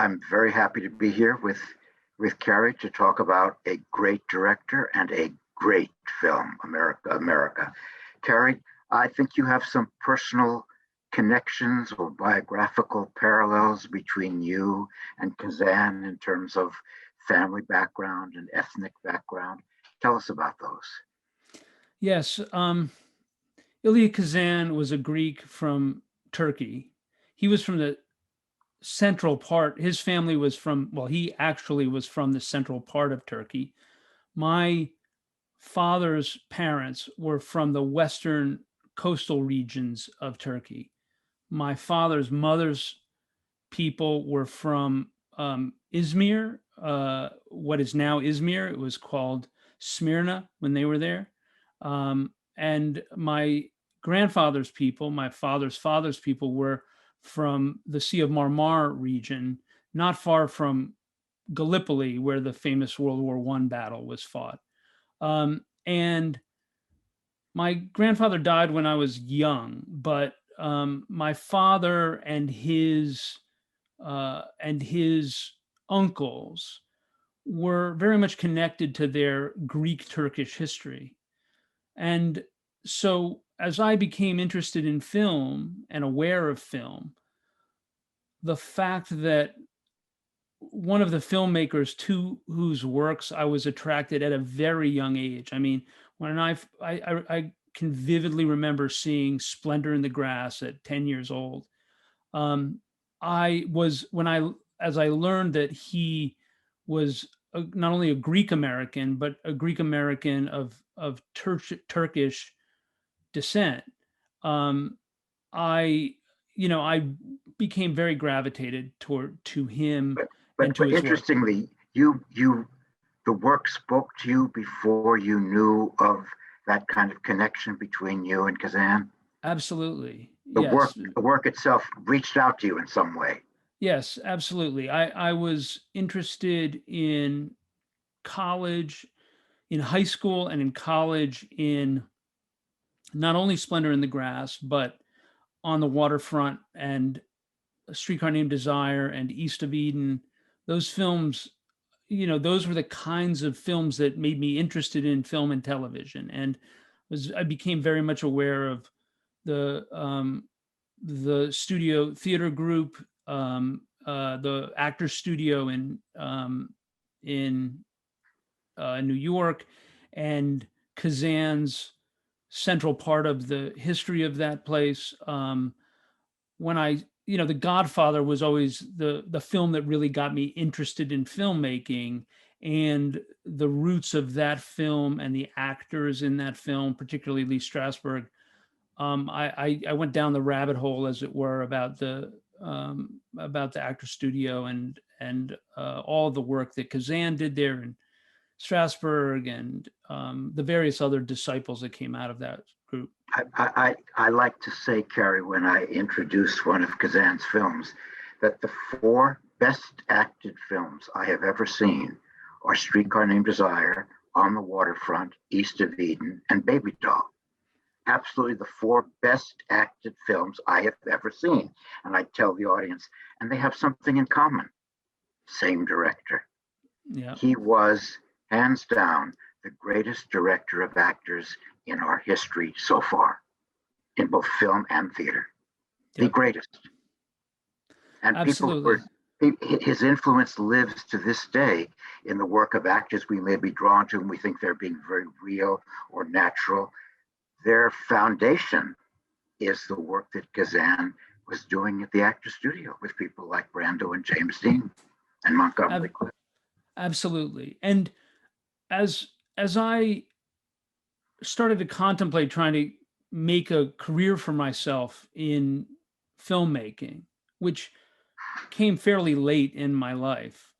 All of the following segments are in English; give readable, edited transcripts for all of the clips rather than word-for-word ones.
I'm very happy to be here with Kary to talk about a great director and a great film, America, America. Kary, I think you have some personal connections or biographical parallels between you and Kazan in terms of family background and ethnic background. Tell us about those. Yes, Elia Kazan was a Greek from Turkey. He was from the central part. His family was from, well, he actually was from the central part of Turkey. My father's parents were from the western coastal regions of Turkey. My father's mother's people were from Izmir, what is now Izmir. It was called Smyrna when they were there. And my grandfather's people, my father's father's people, were from the Sea of Marmara region, not far from Gallipoli, where the famous World War I battle was fought. And my grandfather died when I was young, but my father and his uncles were very much connected to their Greek Turkish history. And so as I became interested in film and aware of film, the fact that one of the filmmakers to whose works I was attracted at a very young age. I mean, when I can vividly remember seeing Splendor in the Grass at 10 years old. I was when I as I learned that he was not only a Greek American but a Greek American of Turkish descent. Um, I I became very gravitated to him But and to but his work. interestingly, you the work spoke to you before you knew of that kind of connection between you and Kazan. Absolutely. The work Yes. the work itself reached out to you in some way. Yes, absolutely. I was interested in college, in high school and in college in not only Splendor in the Grass, but On the Waterfront and A Streetcar Named Desire and East of Eden. Those films, those were the kinds of films that made me interested in film and television. And I became very much aware of the studio theater group, the Actors Studio in New York, and Kazan's central part of the history of that place. When The Godfather was always the film that really got me interested in filmmaking, and the roots of that film and the actors in that film, particularly Lee Strasberg. I went down the rabbit hole, as it were, about the actor studio and all of the work that Kazan did there, and Strasberg, and the various other disciples that came out of that group. I like to say, Kary, when I introduce one of Kazan's films, that the four best acted films I have ever seen are Streetcar Named Desire, On the Waterfront, East of Eden, and Baby Doll. Absolutely the four best acted films I have ever seen. And I tell the audience, and they have something in common. Same director. Yeah, He was, hands down, the greatest director of actors in our history so far, in both film and theater. The yep, greatest. And absolutely. his influence lives to this day in the work of actors we may be drawn to and we think they're being very real or natural. Their foundation is the work that Kazan was doing at the Actors Studio with people like Brando and James Dean and Montgomery Ab- Clift. Absolutely. And as I started to contemplate trying to make a career for myself in filmmaking, which came fairly late in my life,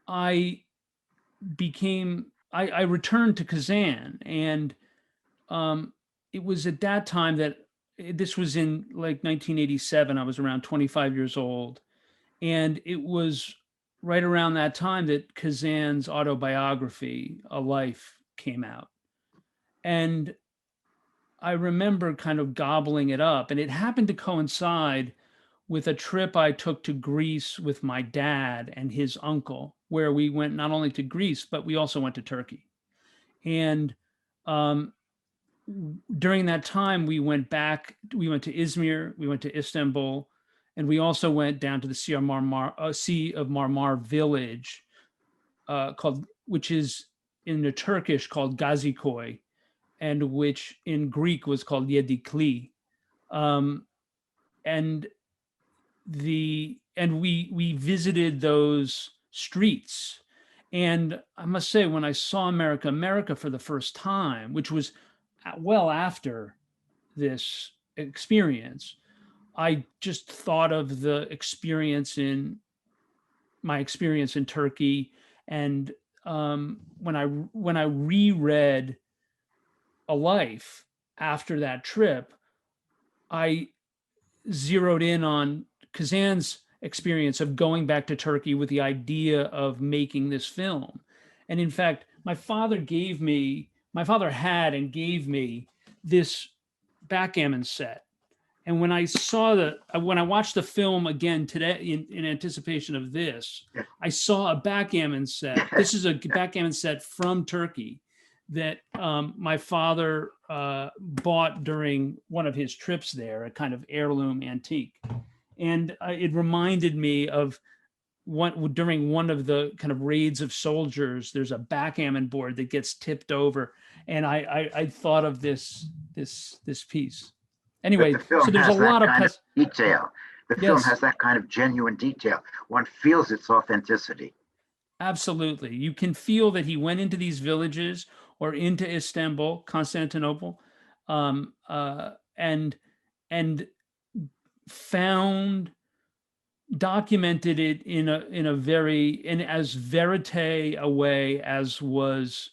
I I returned to Kazan, and it was at that time that this was in like 1987. I was around 25 years old, and it was right around that time that Kazan's autobiography, A Life, came out. And I remember kind of gobbling it up, and it happened to coincide with a trip I took to Greece with my dad and his uncle, where we went not only to Greece, but we also went to Turkey. And um, during that time, we went to Izmir, we went to Istanbul, and we also went down to the Sea of Marmar village, which is in the Turkish called Gazikoy, and which in Greek was called Yedikli. Um, and we visited those streets. And I must say, when I saw America for the first time, which was well after this experience, I just thought of my experience in Turkey. And when I reread A Life after that trip, I zeroed in on Kazan's experience of going back to Turkey with the idea of making this film. And in fact, my father had and gave me this backgammon set. And when I watched the film again today in anticipation of this, I saw a backgammon set. This is a backgammon set from Turkey that my father bought during one of his trips there, a kind of heirloom antique. And it reminded me of during one of the kind of raids of soldiers, there's a backgammon board that gets tipped over. And I thought of this piece. Anyway, so there's a lot of detail. The film has that kind of genuine detail. One feels its authenticity. Absolutely. You can feel that he went into these villages or into Istanbul, Constantinople, and documented it in as verite a way as was,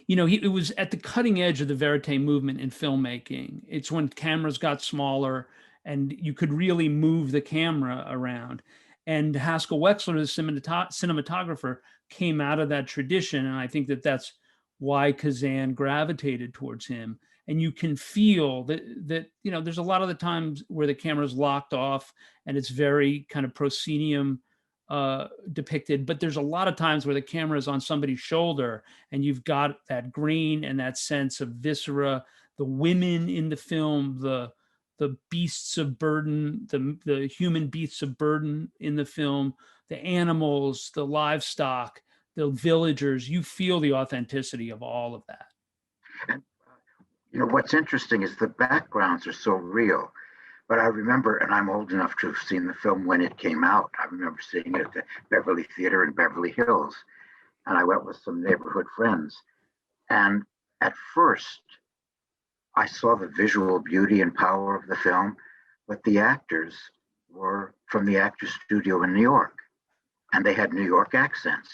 it was at the cutting edge of the verite movement in filmmaking. It's when cameras got smaller and you could really move the camera around. And Haskell Wexler, the cinematographer, came out of that tradition. And I think that that's why Kazan gravitated towards him. And you can feel that there's a lot of the times where the camera's locked off and it's very kind of proscenium depicted, but there's a lot of times where the camera is on somebody's shoulder and you've got that grain and that sense of viscera, the women in the film, the beasts of burden, the human beasts of burden in the film, the animals, the livestock, the villagers. You feel the authenticity of all of that. And what's interesting is the backgrounds are so real. But I remember, and I'm old enough to have seen the film when it came out. I remember seeing it at the Beverly Theater in Beverly Hills. And I went with some neighborhood friends. And at first, I saw the visual beauty and power of the film, but the actors were from the Actors Studio in New York, and they had New York accents.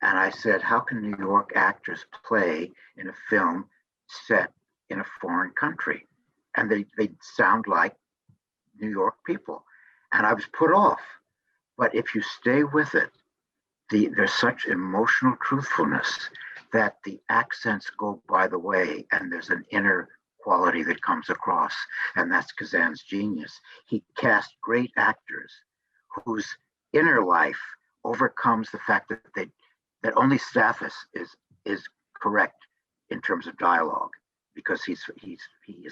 And I said, how can New York actors play in a film set in a foreign country? And they sound like New York people. And I was put off. But if you stay with it, there's such emotional truthfulness that the accents go by the way, and there's an inner quality that comes across, and that's Kazan's genius. He cast great actors whose inner life overcomes the fact that only Stathis is correct in terms of dialogue, because he is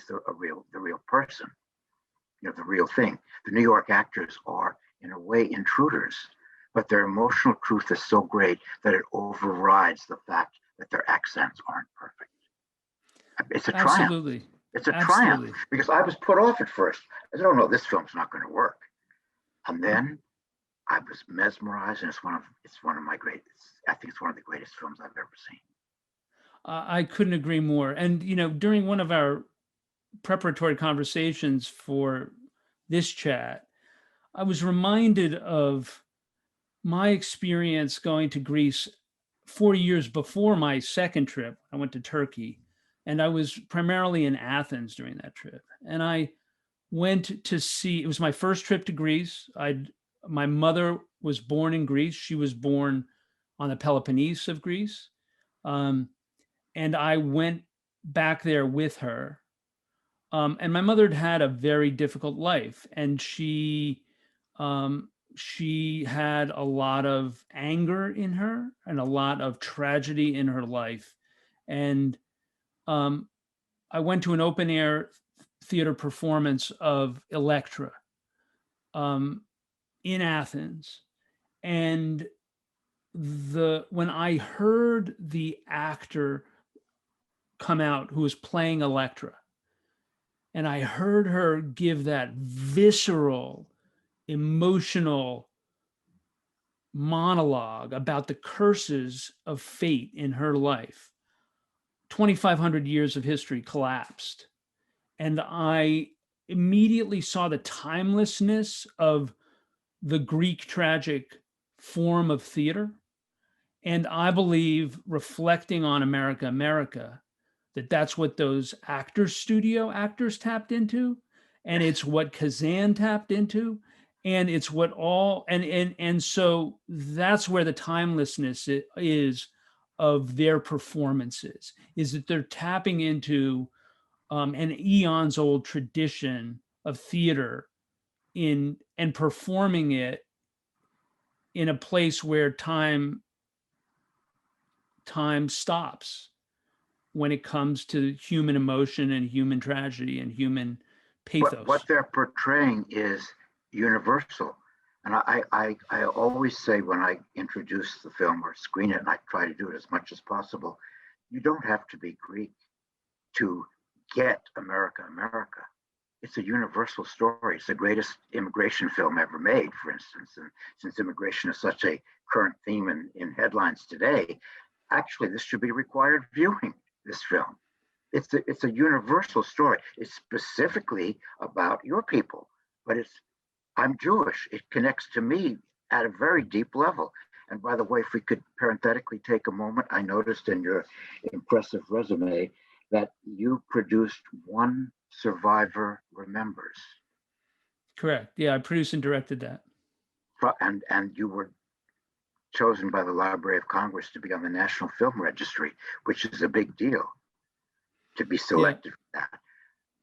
the real person, the real thing. The New York actors are in a way intruders, but their emotional truth is so great that it overrides the fact that their accents aren't perfect. It's a Absolutely. triumph. It's a triumph, because I was put off at first. I said, oh no, this film's not going to work. And then I was mesmerized, and it's one of my greatest. I think it's one of the greatest films I've ever seen. I couldn't agree more. And during one of our preparatory conversations for this chat, I was reminded of my experience going to Greece 4 years before my second trip. I went to Turkey, and I was primarily in Athens during that trip. And I went to see, it was my first trip to Greece. My mother was born in Greece. She was born on the Peloponnese of Greece. And I went back there with her. And my mother had had a very difficult life, and she had a lot of anger in her and a lot of tragedy in her life. And um, I went to an open air theater performance of Electra um, in Athens, and when I heard the actor come out who was playing Electra, and I heard her give that visceral, emotional monologue about the curses of fate in her life, 2,500 years of history collapsed. And I immediately saw the timelessness of the Greek tragic form of theater. And I believe, reflecting on America, that that's what those studio actors tapped into. And it's what Kazan tapped into. And it's what all, and so that's where the timelessness is of their performances, is that they're tapping into an eons old tradition of theater and performing it in a place where time stops when it comes to human emotion and human tragedy and human pathos. What they're portraying is universal. And I always say when I introduce the film or screen it, and I try to do it as much as possible, you don't have to be Greek to get America. It's a universal story. It's the greatest immigration film ever made, for instance. And since immigration is such a current theme in headlines today, actually, this should be required viewing, this film. It's a universal story. It's specifically about your people, but I'm Jewish. It connects to me at a very deep level. And by the way, if we could parenthetically take a moment, I noticed in your impressive resume that you produced One Survivor Remembers. Correct. Yeah, I produced and directed that. And you were chosen by the Library of Congress to be on the National Film Registry, which is a big deal to be selected for that.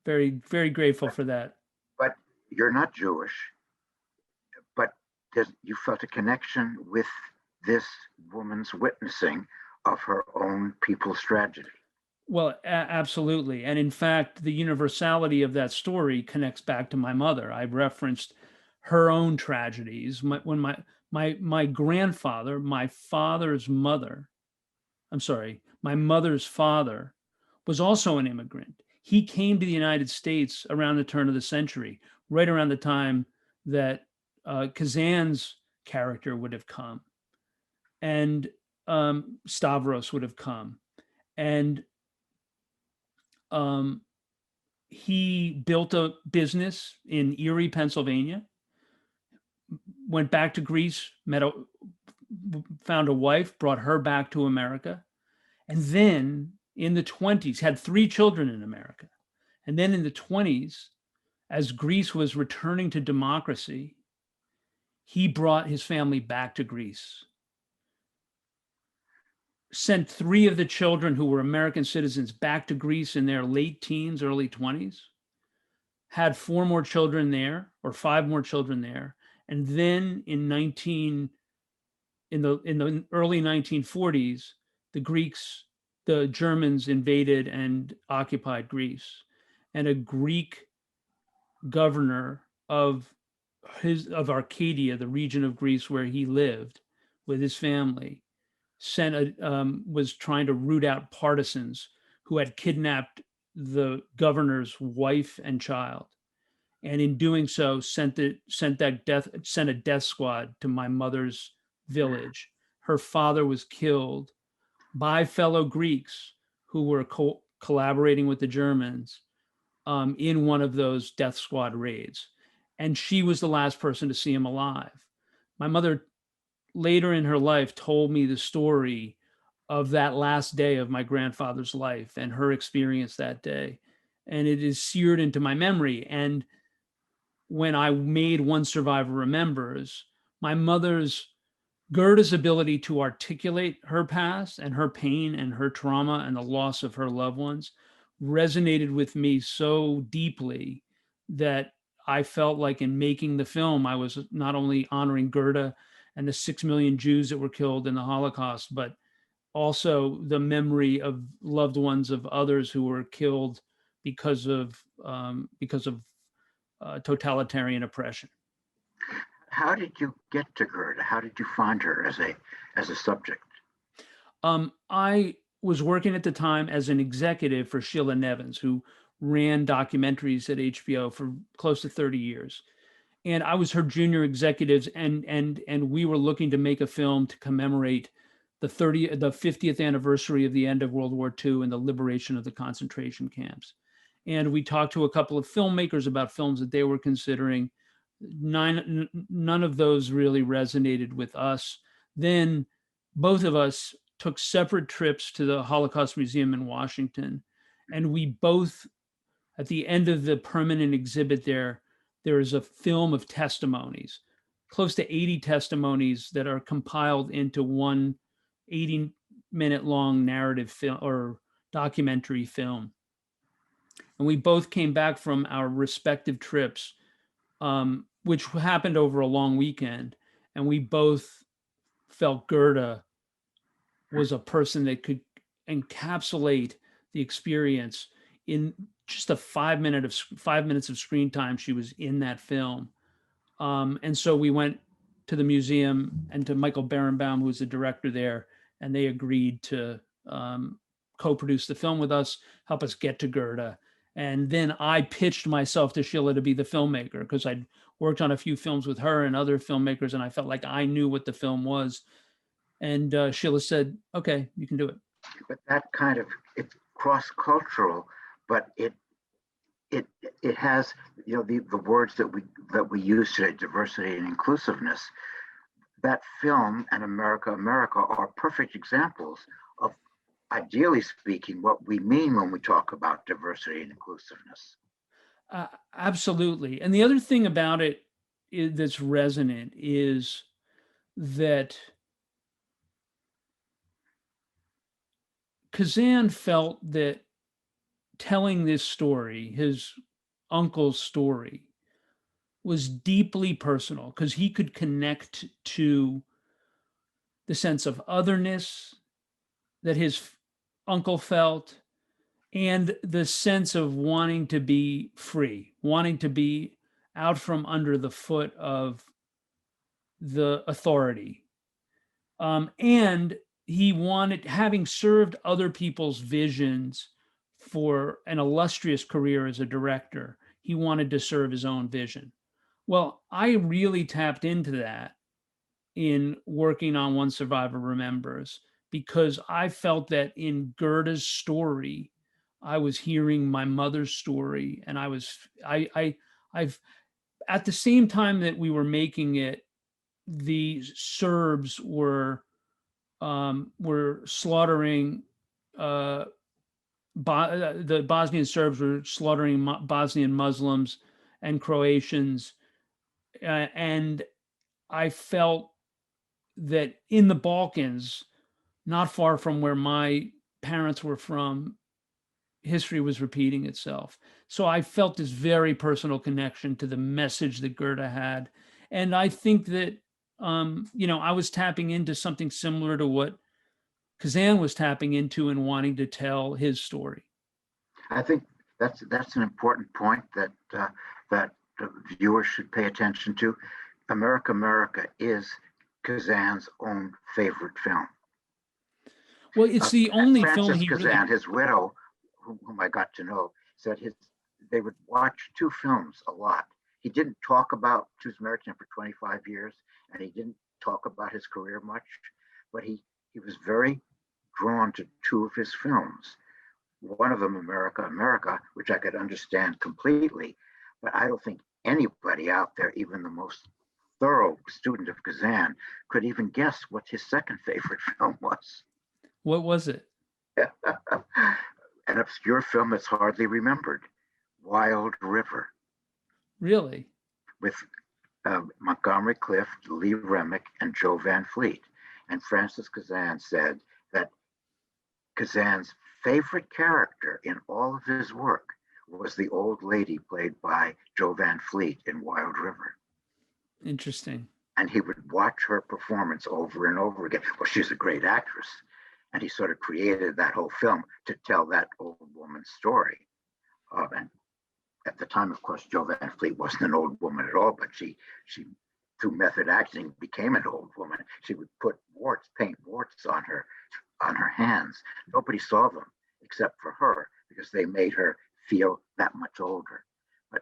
Very, very grateful for that. But you're not Jewish, but you felt a connection with this woman's witnessing of her own people's tragedy. Well, absolutely. And in fact, the universality of that story connects back to my mother. I referenced her own tragedies. When my grandfather, my mother's father was also an immigrant. He came to the United States around the turn of the century, right around the time that Kazan's character would have come, and Stavros would have come. And he built a business in Erie, Pennsylvania, went back to Greece, found a wife, brought her back to America, and then in the 20s had 3 children in America. And then in the 20s, as Greece was returning to democracy, he brought his family back to Greece, sent 3 of the children who were American citizens back to Greece in their late teens, early 20s, had 4 more children there, or 5 more children there. And then in the early 1940s, the Germans invaded and occupied Greece, and a Greek governor of Arcadia, the region of Greece where he lived with his family, was trying to root out partisans who had kidnapped the governor's wife and child, and in doing so sent a death squad to my mother's village. Her father was killed by fellow Greeks who were collaborating with the Germans in one of those death squad raids. And she was the last person to see him alive. My mother, later in her life, told me the story of that last day of my grandfather's life and her experience that day. And it is seared into my memory. And when I made One Survivor Remembers, my mother's Gerda's ability to articulate her past and her pain and her trauma and the loss of her loved ones resonated with me so deeply that I felt like in making the film, I was not only honoring Goethe and the 6 million Jews that were killed in the Holocaust, but also the memory of loved ones of others who were killed because of totalitarian oppression. How did you get to Gerda? How did you find her as a subject? I was working at the time as an executive for Sheila Nevins, who ran documentaries at HBO for close to 30 years. And I was her junior executives, and we were looking to make a film to commemorate the 50th anniversary of the end of World War II and the liberation of the concentration camps. And we talked to a couple of filmmakers about films that they were considering. None of those really resonated with us. Then both of us took separate trips to the Holocaust Museum in Washington, and we both, at the end of the permanent exhibit there is a film of testimonies, close to 80 testimonies that are compiled into one 80-minute long narrative film or documentary film. And we both came back from our respective trips, which happened over a long weekend, and we both felt Goethe was a person that could encapsulate the experience in just a 5 minutes of screen time she was in that film. And so we went to the museum and to Michael Berenbaum, who was the director there, and they agreed to co-produce the film with us, help us get to Goethe. And then I pitched myself to Sheila to be the filmmaker, because I'd worked on a few films with her and other filmmakers, and I felt like I knew what the film was. And Sheila said, okay, you can do it. But that kind of, it's cross-cultural, but it has, the words that we use today, diversity and inclusiveness. That film and America are perfect examples of, ideally speaking, what we mean when we talk about diversity and inclusiveness. Absolutely. And the other thing about it that's resonant is that Kazan felt that telling this story, his uncle's story, was deeply personal, because he could connect to the sense of otherness that his uncle felt, and the sense of wanting to be free, wanting to be out from under the foot of the authority. And he wanted, having served other people's visions for an illustrious career as a director, he wanted to serve his own vision. Well, I really tapped into that in working on One Survivor Remembers, because I felt that in Goethe's story, I was hearing my mother's story, and I've at the same time that we were making it, the Serbs were slaughtering the Bosnian Serbs were slaughtering Bosnian Muslims and Croatians, and I felt that in the Balkans, not far from where my parents were from, history was repeating itself. So I felt this very personal connection to the message that Goethe had. And I think that, I was tapping into something similar to what Kazan was tapping into and wanting to tell his story. I think that's an important point that that viewers should pay attention to. America is Kazan's own favorite film. Well, it's the only film Francis he Kazan, really... his widow, whom I got to know, said they would watch two films a lot. He didn't talk about, he was married to him for 25 years, and he didn't talk about his career much, but he was very drawn to two of his films. One of them, America, which I could understand completely, but I don't think anybody out there, even the most thorough student of Kazan, could even guess what his second favorite film was. What was it? An obscure film that's hardly remembered, Wild River. Really? With Montgomery Clift, Lee Remick, and Joe Van Fleet. And Francis Kazan said that Kazan's favorite character in all of his work was the old lady played by Jo Van Fleet in Wild River. Interesting. And he would watch her performance over and over again. Well, she's a great actress. And he sort of created that whole film to tell that old woman's story. And at the time, of course, Jo Van Fleet wasn't an old woman at all, but she through method acting became an old woman. She would put paint warts on her hands. Nobody saw them except for her because they made her feel that much older. But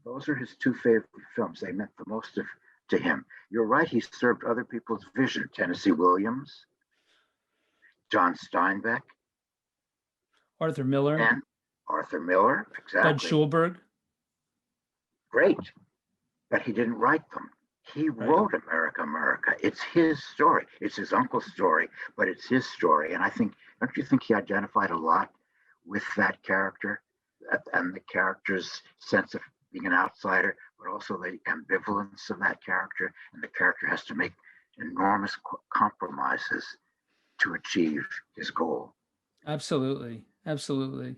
those are his two favorite films. They meant the most to him. You're right, he served other people's vision. Tennessee Williams, John Steinbeck, Arthur Miller, and Arthur Miller, exactly. Bud Schulberg. Great, but he didn't write them. He wrote America, America. It's his story. It's his uncle's story, but it's his story. And I think, don't you think he identified a lot with that character and the character's sense of being an outsider, but also the ambivalence of that character? And the character has to make enormous compromises to achieve his goal. Absolutely. Absolutely.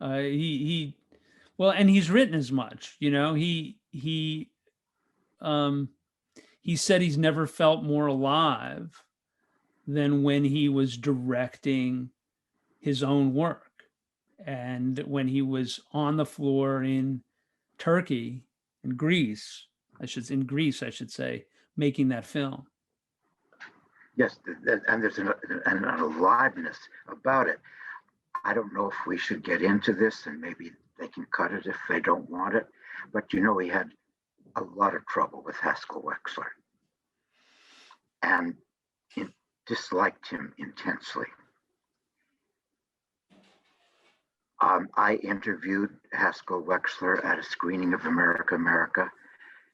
Well, and he's written as much, he said he's never felt more alive than when he was directing his own work. And when he was on the floor in Turkey, in Greece, I should say, making that film. Yes, and there's an aliveness about it. I don't know if we should get into this, and maybe they can cut it if they don't want it. But he had a lot of trouble with Haskell Wexler and disliked him intensely. I interviewed Haskell Wexler at a screening of America, America,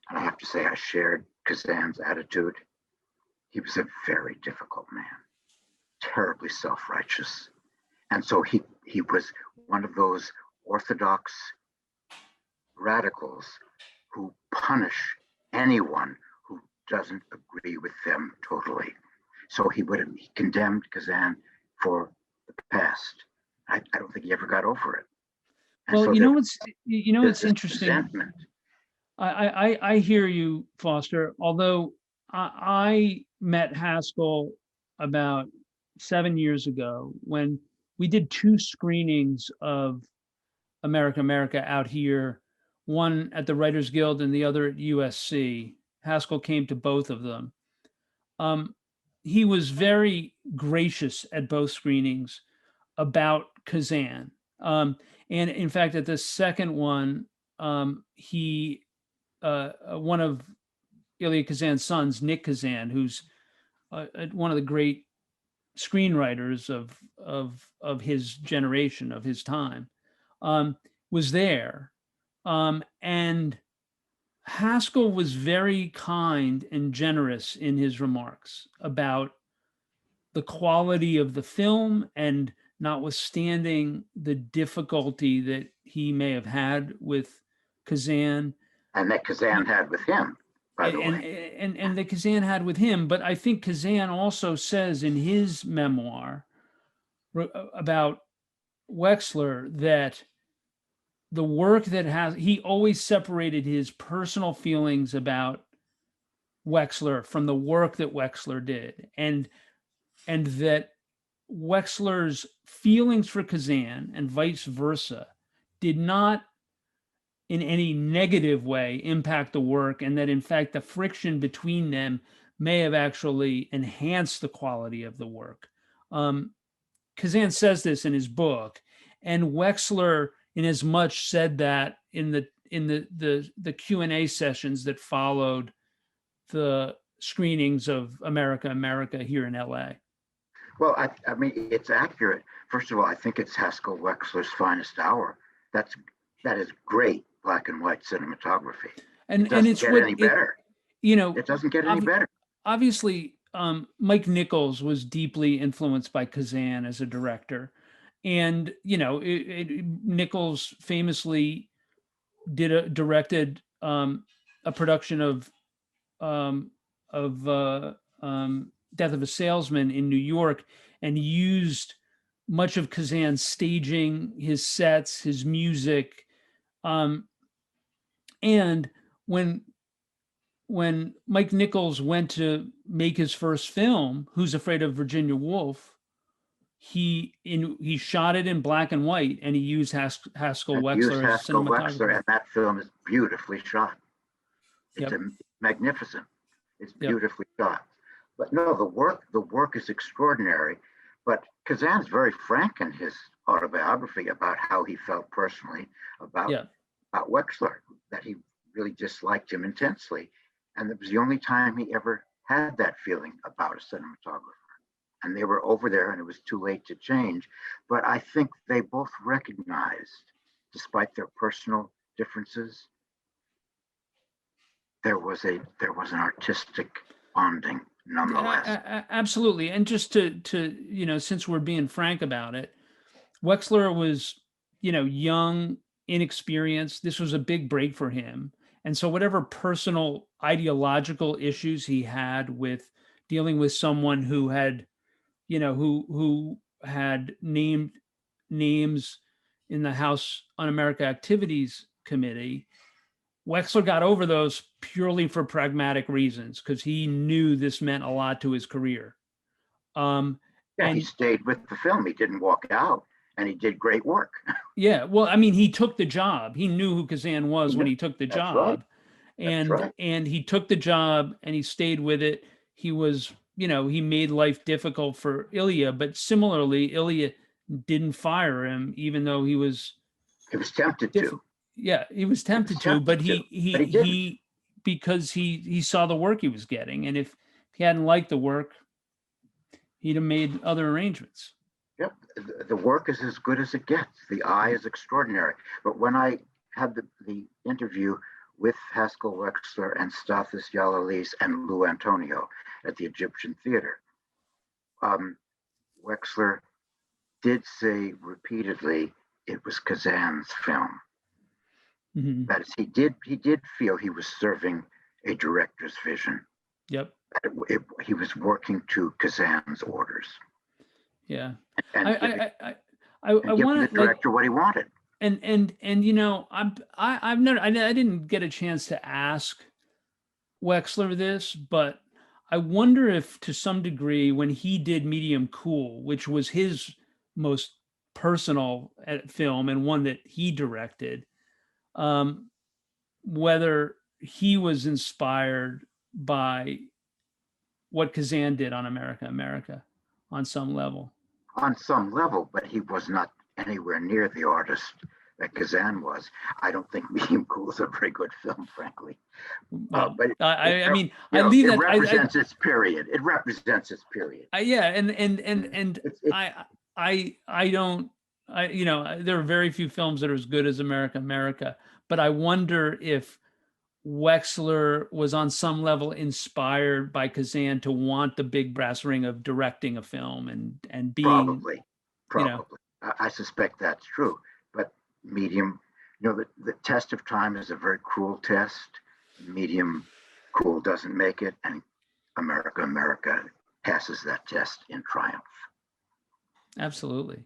and I have to say I shared Kazan's attitude. He was a very difficult man, terribly self-righteous. And so he was one of those orthodox radicals who punish anyone who doesn't agree with them totally. So he condemned Kazan for the past. I don't think he ever got over it. And well, so it's interesting. Resentment. I hear you, Foster. Although I met Haskell about 7 years ago when we did 2 screenings of America, America out here, one at the Writers Guild and the other at USC. Haskell came to both of them. He was very gracious at both screenings about Kazan. And in fact, at the second one, one of Elia Kazan's sons, Nick Kazan, who's one of the great screenwriters of his generation, of his time, was there. And Haskell was very kind and generous in his remarks about the quality of the film, and notwithstanding the difficulty that he may have had with Kazan. And that Kazan had with him, by the way. And that Kazan had with him. But I think Kazan also says in his memoir about Wexler that the work he always separated his personal feelings about Wexler from the work that Wexler did. And that Wexler's feelings for Kazan and vice versa did not in any negative way impact the work, and that in fact the friction between them may have actually enhanced the quality of the work. Kazan says this in his book, and Wexler in as much said that in the Q&A sessions that followed the screenings of America, America here in LA. Well, I mean, it's accurate. First of all, I think it's Haskell Wexler's finest hour. That is great black and white cinematography. And it's get any better. It doesn't get any better. Obviously, Mike Nichols was deeply influenced by Kazan as a director, and Nichols famously directed a production of Death of a Salesman in New York, and used much of Kazan's staging, his sets, his music. And when Mike Nichols went to make his first film, Who's Afraid of Virginia Woolf, he shot it in black and white, and he used Haskell Use Wexler as Haskell Wexler, cinematographer. and that film is beautifully shot. It's Yep. Magnificent. It's Yep. beautifully shot. But no, the work is extraordinary. But Kazan's very frank in his autobiography about how he felt personally about Yeah. Wexler, that he really disliked him intensely. And it was the only time he ever had that feeling about a cinematographer. And they were over there and it was too late to change. But I think they both recognized, despite their personal differences, there was an artistic bonding nonetheless. Absolutely. And just to since we're being frank about it, Wexler was, young, inexperienced. This was a big break for him. And so whatever personal ideological issues he had with dealing with someone who had, who had named names in the House Un-America Activities Committee, Wexler got over those purely for pragmatic reasons because he knew this meant a lot to his career. Yeah, he And stayed with the film. He didn't walk out, and he did great work. yeah, well, I mean, he took the job. He knew who Kazan was when he took the That's right. job, That's right. and he took the job and he stayed with it. He was, he made life difficult for Elia, but similarly, Elia didn't fire him, even though he was He was tempted diff- to. yeah, he was He was tempted to, but tempted to, but he didn't. he because he saw the work he was getting, and if he hadn't liked the work, he'd have made other arrangements. Yep. The work is as good as it gets. The eye is extraordinary. But when I had the interview with Haskell Wexler and Stathis Yalalis and Lou Antonio at the Egyptian Theater, Wexler did say repeatedly it was Kazan's film. Mm-hmm. That is, he did feel he was serving a director's vision. Yep. He was working to Kazan's orders. Yeah. And I giving the want director what he wanted. and I didn't get a chance to ask Wexler this, but I wonder if to some degree when he did Medium Cool, which was his most personal film and one that he directed, whether he was inspired by what Kazan did on America on some level. On some level, but he was not anywhere near the artist that Kazan was. I don't think Medium Cool is a very good film, frankly. Well, But I mean, I leave it that. represents its period. It represents its period. Yeah, and It's, I don't. There are very few films that are as good as America, but I wonder if Wexler was on some level inspired by Kazan to want the big brass ring of directing a film and being probably. I suspect that's true. But Medium, the test of time is a very cruel test. Medium Cool doesn't make it, and America passes that test in triumph. Absolutely.